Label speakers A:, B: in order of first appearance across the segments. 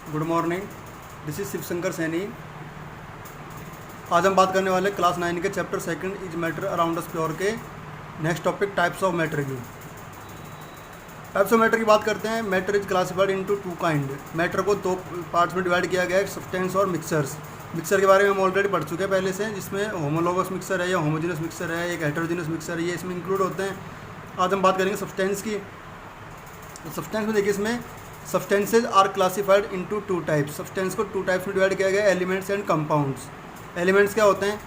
A: Good morning, this is Shivshankar Saini. आज हम बात करने वाले क्लास 9 के chapter second is matter around us pure के next topic types of matter की। टाइप्स ऑफ मैटर की बात करते हैं। Matter is classified into two kind. मैटर को दो पार्ट्स में डिवाइड किया गया है, सब्सटेंस और मिक्सर्स। मिक्सर के बारे में हम ऑलरेडी पढ़ चुके हैं पहले से, जिसमें होमोलोगस मिक्सर है या होमोजेनस मिक्सर है, एक हेटेरोजेनस मिक्सर है, ये इसमें इंक्लूड होते हैं। आज हम बात करेंगे सब्सटेंस की। सब्सटेंस में देखिए, इसमें substances are classified into two types. Substance को टू टाइप्स में डिवाइड किया गया है, एलिमेंट्स एंड कंपाउंड्स। एलिमेंट्स क्या होते हैं?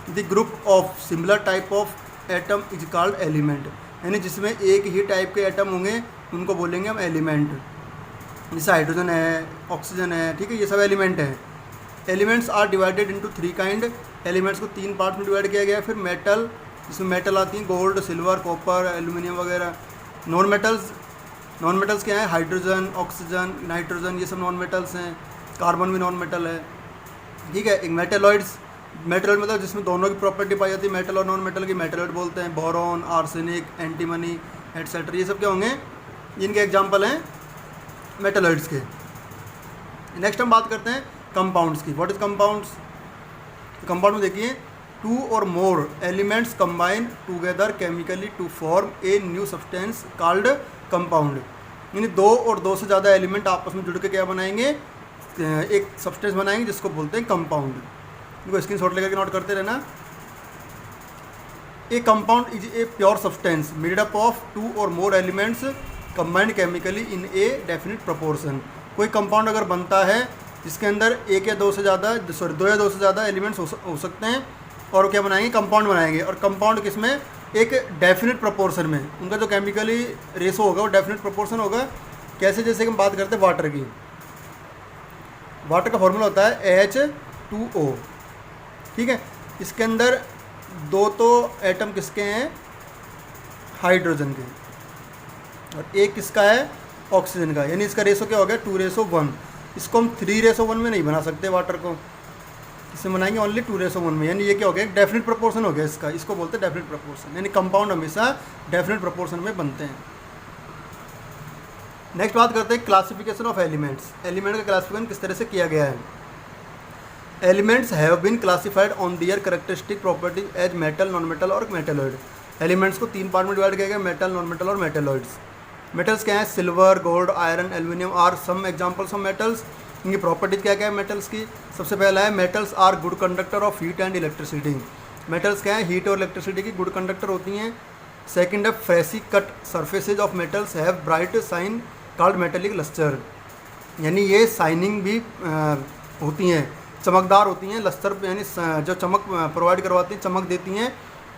A: The group of similar type of atom is called element. यानी जिसमें एक ही टाइप के एटम होंगे उनको बोलेंगे हम एलिमेंट। जैसे हाइड्रोजन है, ऑक्सीजन है, ठीक है, ये सब एलिमेंट हैं। Elements are divided into three kind. Elements को तीन पार्ट में डिवाइड किया गया है। फिर मेटल, जिसमें मेटल आती हैं गोल्ड, सिल्वर, कॉपर, एल्यूमिनियम वगैरह। नॉन मेटल्स क्या है? हाइड्रोजन, ऑक्सीजन, नाइट्रोजन, ये सब नॉन मेटल्स हैं। कार्बन भी नॉन मेटल है, ठीक है। एक मेटेलॉइड्स, मेटेलॉइड मतलब जिसमें दोनों की प्रॉपर्टी पाई जाती है, मेटल और नॉन मेटल की, मेटेलॉइड बोलते हैं। बोरॉन, आर्सेनिक, एंटीमनी एटसेट्रा, ये सब क्या होंगे? इनके एग्जाम्पल हैं मेटेलॉइड्स के। नेक्स्ट हम बात करते हैं कंपाउंड्स की। What is compounds? कंपाउंड में देखिए, टू और more elements combine together chemically to form a new substance called compound. यानी दो और दो से ज़्यादा एलिमेंट आपस में जुड़ के क्या बनाएंगे? एक सब्सटेंस बनाएंगे जिसको बोलते हैं कंपाउंड। इनको स्क्रीन शॉट लेकर नोट करते रहना। A compound is a pure substance made up of two और more elements combined chemically in a definite proportion. कोई कंपाउंड अगर बनता है जिसके अंदर एक या दो से ज़्यादा दो या दो से ज़्यादा एलिमेंट्स हो सकते हैं, और वो क्या बनाएंगे? कंपाउंड बनाएंगे। और कंपाउंड किसमें? एक डेफिनेट प्रोपोर्शन में। उनका जो केमिकली रेशो होगा वो डेफिनेट प्रोपोर्शन होगा। कैसे? जैसे कि हम बात करते हैं वाटर की। वाटर का फॉर्मूला होता है H2O, ठीक है। इसके अंदर दो तो एटम किसके हैं? हाइड्रोजन के, और एक किसका है? ऑक्सीजन का। यानी इसका रेशो क्या हो गया? 2:1। इसको हम 3:1 में नहीं बना सकते वाटर को, इसे बनाएंगे ओनली 2:1 में। यानी ये क्या हो गया? डेफिनेट प्रोपोर्शन हो गया इसका। इसको बोलते हैं डेफिनेट प्रोपोर्शन। यानी कंपाउंड हमेशा डेफिनेट प्रोपोर्शन में बनते हैं। नेक्स्ट बात करते हैं क्लासिफिकेशन ऑफ एलिमेंट्स। एलिमेंट का क्लासिफिकेशन किस तरह से किया गया है? Elements have been classified on their characteristic properties as metal, non metal और मेटेलॉइड। एलिमेंट्स को तीन पार्ट में डिवाइड किया गया, मेटल, नॉन मेटल और मेटेलॉइड्स। मेटल्स क्या हैं? Silver, gold, iron, aluminium are some examples of metals. इनकी प्रॉपर्टीज क्या क्या है मेटल्स की? सबसे पहला है metals are good conductor of heat and electricity. Metals क्या है? हीट और इलेक्ट्रिसिटी की गुड कंडक्टर होती हैं। सेकंड है freshly cut surfaces of metals have bright shine called metallic lustre. यानी ये साइनिंग भी होती हैं, चमकदार होती हैं। लस्टर यानी जो चमक प्रोवाइड करवाती हैं, चमक देती हैं।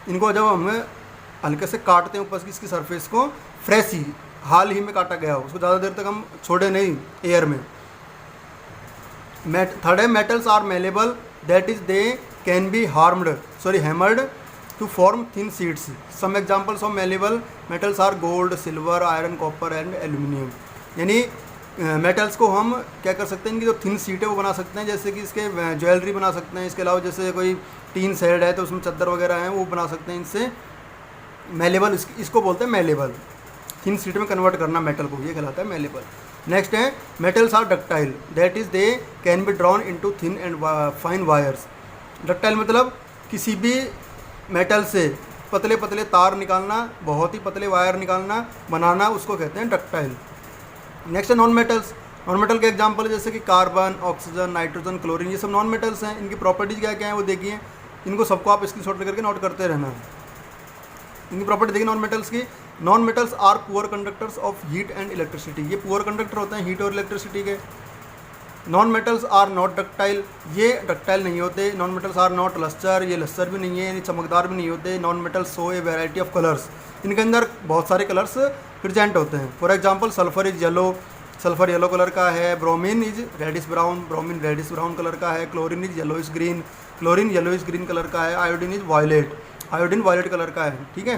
A: इनको जब हमें हल्के से काटते हैं ऊपर की इसकी सरफेस को, फ्रेश ही हाल ही में काटा गया हो, उसको ज़्यादा देर तक हम छोड़े नहीं एयर में। थर्ड है metals are malleable, that is they can be hammered to form thin sheets. Some examples of malleable metals are gold, silver, iron, copper and aluminium. यानी मेटल्स को हम क्या कर सकते हैं? इनकी जो थिन शीट है वो बना सकते हैं, जैसे कि इसके ज्वेलरी बना सकते हैं। इसके अलावा जैसे कोई टीन शेड है तो उसमें चद्दर वगैरह हैं, वो बना सकते हैं इनसे। मेलेबल इसको बोलते हैं मेलेबल। थिन शीट में कन्वर्ट करना मेटल को, ये कहलाता है मेलेबल। नेक्स्ट है metals are ductile, that is they can be drawn into thin and fine wires. Ductile मतलब किसी भी मेटल से पतले पतले तार निकालना, बहुत ही पतले वायर निकालना, बनाना, उसको कहते हैं डक्टाइल। नेक्स्ट है नॉन मेटल्स। नॉन मेटल के एग्जांपल है जैसे कि कार्बन, ऑक्सीजन, नाइट्रोजन, क्लोरीन, ये सब नॉन मेटल्स हैं। इनकी प्रॉपर्टीज क्या क्या हैं वो देखिए। इनको सबको आप स्क्रीनशॉट करके नोट करते रहना। इनकी प्रॉपर्टी देखिए नॉन मेटल्स की। Non metals are poor conductors of heat and electricity. ये पुअर कंडक्टर होते हैं हीट और इलेक्ट्रिसिटी के। Non metals are not ductile, ये डक्टाइल नहीं होते। Non metals are not lustre, ये लस्टर भी नहीं है, यानी चमकदार भी नहीं होते। Non metals show a variety of colours, इनके अंदर बहुत सारे कलर्स प्रेजेंट होते हैं। For example sulphur is yellow, sulphur yellow colour का है। Bromine is reddish brown, bromine reddish brown colour का है। Chlorine is yellowish green, chlorine yellowish green colour का है। Iodine is violet, iodine violet colour का है, ठीक है।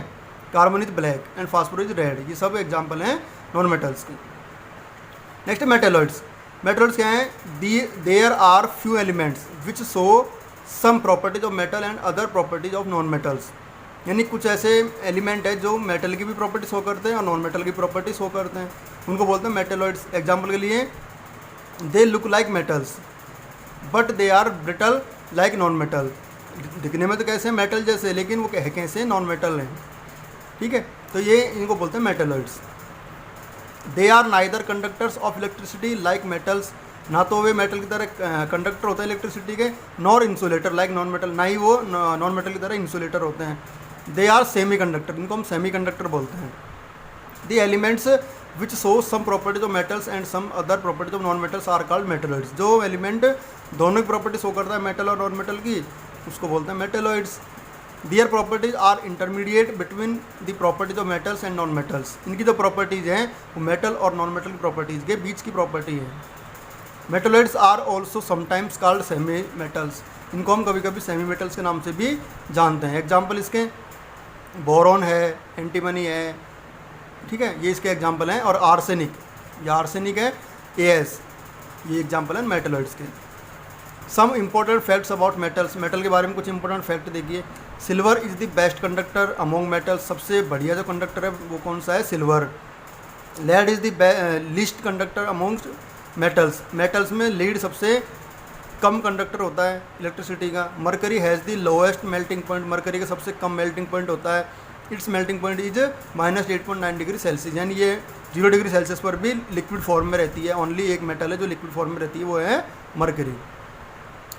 A: Carbon is black and phosphorus is red. ये सब एग्जांपल हैं नॉन मेटल्स की। Next metalloids. मेटेलॉइड्स क्या हैं? There are few elements which show some properties of metal and other properties of non metals. यानी कुछ ऐसे एलिमेंट है जो मेटल की भी प्रॉपर्टी शो करते हैं और नॉन मेटल की प्रॉपर्टी शो करते हैं, उनको बोलते हैं मेटेलॉइड्स। एग्जाम्पल के लिए they look like metals but they are brittle like non metal. दिखने में तो कैसे हैं मेटल जैसे, लेकिन वो कैसे नॉन मेटल हैं। ठीक है, तो ये इनको बोलते हैं metalloids. They are neither conductors of electricity like metals, ना तो वे मेटल की तरह कंडक्टर होते हैं इलेक्ट्रिसिटी के, nor insulator like non metal, ना ही वो नॉन मेटल की तरह इंसुलेटर होते हैं। दे आर सेमी कंडक्टर, इनको हम सेमी कंडक्टर बोलते हैं। The elements which show some properties of metals and some other properties of non metals are called metalloids. जो एलिमेंट दोनों की प्रॉपर्टी शो करता है मेटल और नॉन मेटल की, उसको बोलते हैं metalloids. Their properties are intermediate between the properties of metals and non metals. इनकी जो प्रॉपर्टीज़ हैं वो मेटल और नॉन मेटल की प्रॉपर्टीज़ के बीच की प्रॉपर्टी है। Metalloids are also sometimes called semi metals, इनको हम कभी कभी सेमी मेटल्स के नाम से भी जानते हैं। एग्जाम्पल इसके बोरॉन है, एंटीमनी है, ठीक है, ये इसके एग्जाम्पल हैं। और आर्सेनिक, ये आर्सेनिक है, एएस, ये एग्जाम्पल है मेटलॉइड्स के। Some important facts about metals, metal के बारे में कुछ इंपॉर्टेंट फैक्ट देखिए। Silver is the best conductor among metals, सबसे बढ़िया जो कंडक्टर है वो कौन सा है, silver. Lead is the least conductor amongst metals, metals में लीड सबसे कम कंडक्टर होता है इलेक्ट्रिसिटी का। Mercury has the lowest melting point, mercury का सबसे कम मेल्टिंग पॉइंट होता है। Its melting point is -8.9 degree Celsius, यानी ये 0 डिग्री सेल्सियस पर भी लिक्विड फॉर्म में रहती है। ओनली एक मेटल है जो लिक्विड फॉर्म में रहती है, वो है mercury.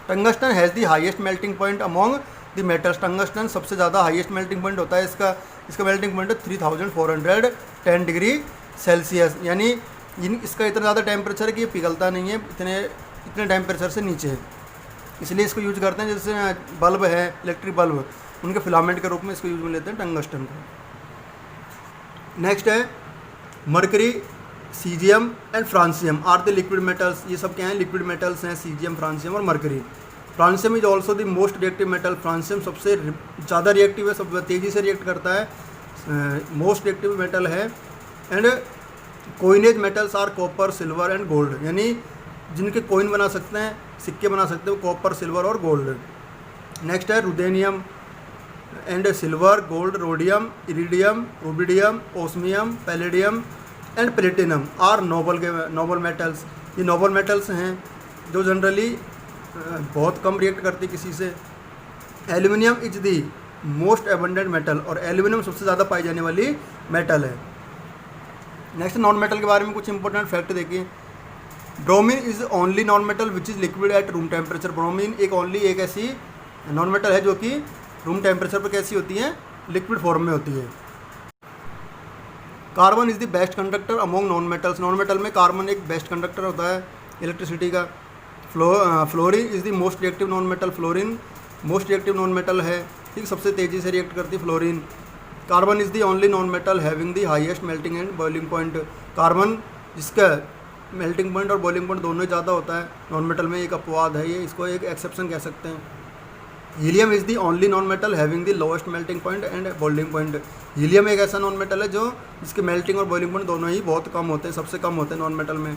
A: Tungsten has the highest melting point among the metals, tungsten सबसे ज़्यादा हाईएस्ट मेल्टिंग पॉइंट होता है। इसका मेल्टिंग पॉइंट है 3410 डिग्री सेल्सियस, यानी इसका इतना ज़्यादा टेम्परेचर है कि ये पिघलता नहीं है इतने टेम्परेचर से नीचे, इसलिए इसको यूज करते हैं। जैसे बल्ब है, इलेक्ट्रिक बल्ब, उनके फिलामेंट के रूप में इसको यूज में लेते हैं टंगस्टन को। नेक्स्ट है mercury, caesium and francium are the liquid metals, ये सब क्या हैं, लिक्विड मेटल्स हैं, सीजियम, फ्रांसियम और mercury. Francium is also the most reactive metal, francium सबसे ज़्यादा रिएक्टिव है, सब तेज़ी से रिएक्ट करता है, मोस्ट रिएक्टिव मेटल है। And coinage metals are copper, silver and gold, यानी जिनके कोइन बना सकते हैं, सिक्के बना सकते हैं, कॉपर, सिल्वर और गोल्ड। नेक्स्ट है ruthenium and silver, gold, rhodium, iridium, rubidium, osmium, palladium and platinum are noble metals. ये नोबल मेटल्स हैं जो जनरली बहुत कम रिएक्ट करती किसी से। Aluminium is the most abundant metal, और एल्यूमिनियम सबसे ज़्यादा पाई जाने वाली मेटल है। नेक्स्ट नॉन मेटल के बारे में कुछ इंपॉर्टेंट फैक्ट देखिए। Bromine is only non metal which is liquid at room temperature, bromine एक ऐसी नॉन मेटल है जो कि रूम टेम्परेचर पर कैसी होती है, लिक्विड फॉर्म में होती है। Carbon is the best conductor among non metals, non metal में कार्बन एक बेस्ट कंडक्टर होता है इलेक्ट्रिसिटी का। Fluorine is the most reactive non metal, fluorine most reactive non metal है, ठीक, सबसे तेज़ी से रिएक्ट करती है fluorine. Carbon is the only non metal having the highest melting and boiling point, carbon जिसका मेल्टिंग पॉइंट और बॉइलिंग पॉइंट दोनों ही ज़्यादा होता है नॉन मेटल में, एक अपवाद है ये, इसको एक एक्सेप्शन कह सकते हैं। Helium is the only non metal having the lowest melting point and boiling point, helium एक ऐसा नॉन मेटल है जो जिसके मेल्टिंग और बॉइलिंग पॉइंट दोनों ही बहुत कम होते हैं, सबसे कम होते हैं नॉन मेटल में।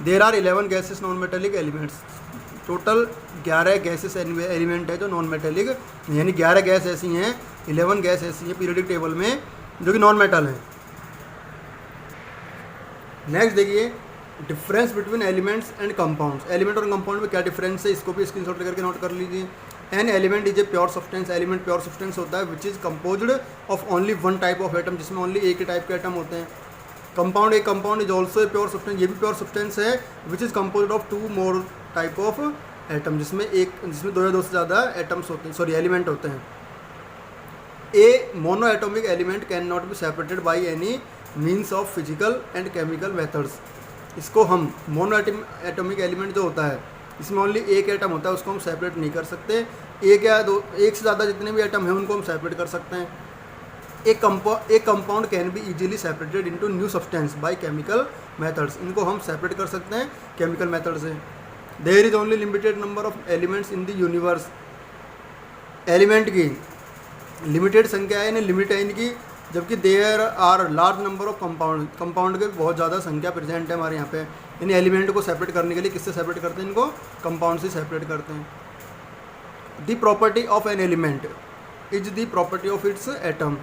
A: There are 11 gases non metallic elements, total 11 gases element है जो नॉन मेटेलिक, यानी 11 गैस ऐसी हैं, 11 गैस ऐसी हैं पीरियडिक टेबल में जो कि नॉन मेटल हैं। नेक्स्ट देखिए difference between elements and compounds, element और कंपाउंड में क्या डिफरेंस है, इसको भी स्क्रीनशॉट करके नोट कर लीजिए। An element is a pure substance, element pure substance होता है which is composed of only one type of atom, जिसमें ओनली एक ही टाइप के एटम होते हैं। कंपाउंड, एक compound is also a pure substance, ये भी प्योर सब्सटेंस है which is composed of 2 more type of atom, जिसमें दो या दो से ज़्यादा एटम्स होते हैं, सॉरी एलिमेंट होते हैं। A monoatomic element cannot be separated by any means of physical and chemical methods, इसको हम मोनो एटोमिक एलिमेंट जो होता है इसमें ओनली एक एटम होता है, उसको हम सेपरेट नहीं कर सकते। एक या दो, एक से ज़्यादा जितने भी एटम हैं उनको हम सेपरेट कर सकते हैं। एक compound can be easily separated into new substance by chemical methods, इनको हम सेपरेट कर सकते हैं केमिकल मेथड से। There is only limited number of elements in the universe, element की लिमिटेड संख्या है, लिमिट है इनकी, जबकि there are large number of compound के बहुत ज़्यादा संख्या प्रेजेंट है हमारे यहाँ पे। इन एलिमेंट को सेपरेट करने के लिए किससे सेपरेट करते हैं, इनको कंपाउंड से सेपरेट करते हैं। The property of an element is the property of its atom,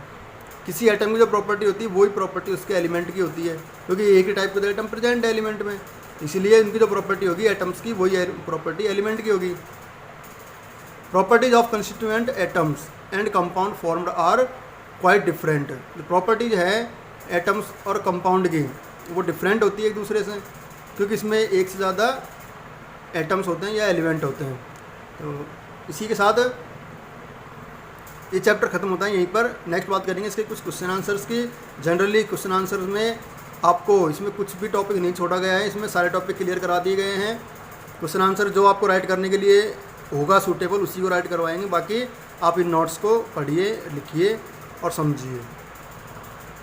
A: किसी एटम की जो प्रॉपर्टी होती है वही प्रॉपर्टी उसके एलिमेंट की होती है, क्योंकि एक ही टाइप के एटम प्रेजेंट है एलिमेंट में। इसलिए इनकी जो प्रॉपर्टी होगी एटम्स की वही प्रॉपर्टी एलिमेंट की होगी। Properties of constituent atoms and compound formed are quite different. Properties है एटम्स और कंपाउंड की वो डिफरेंट होती है एक दूसरे से, क्योंकि इसमें एक से ज़्यादा एटम्स होते हैं या एलिमेंट होते हैं। तो इसी के साथ ये चैप्टर ख़त्म होता है यहीं पर। नेक्स्ट बात करेंगे इसके कुछ क्वेश्चन आंसर्स की। जनरली क्वेश्चन आंसर्स में आपको इसमें कुछ भी टॉपिक नहीं छोड़ा गया है, इसमें सारे टॉपिक क्लियर करा दिए गए हैं। क्वेश्चन आंसर जो आपको राइट करने के लिए होगा सूटेबल उसी को राइट करवाएंगे, बाकी आप इन नोट्स को पढ़िए, लिखिए और समझिए।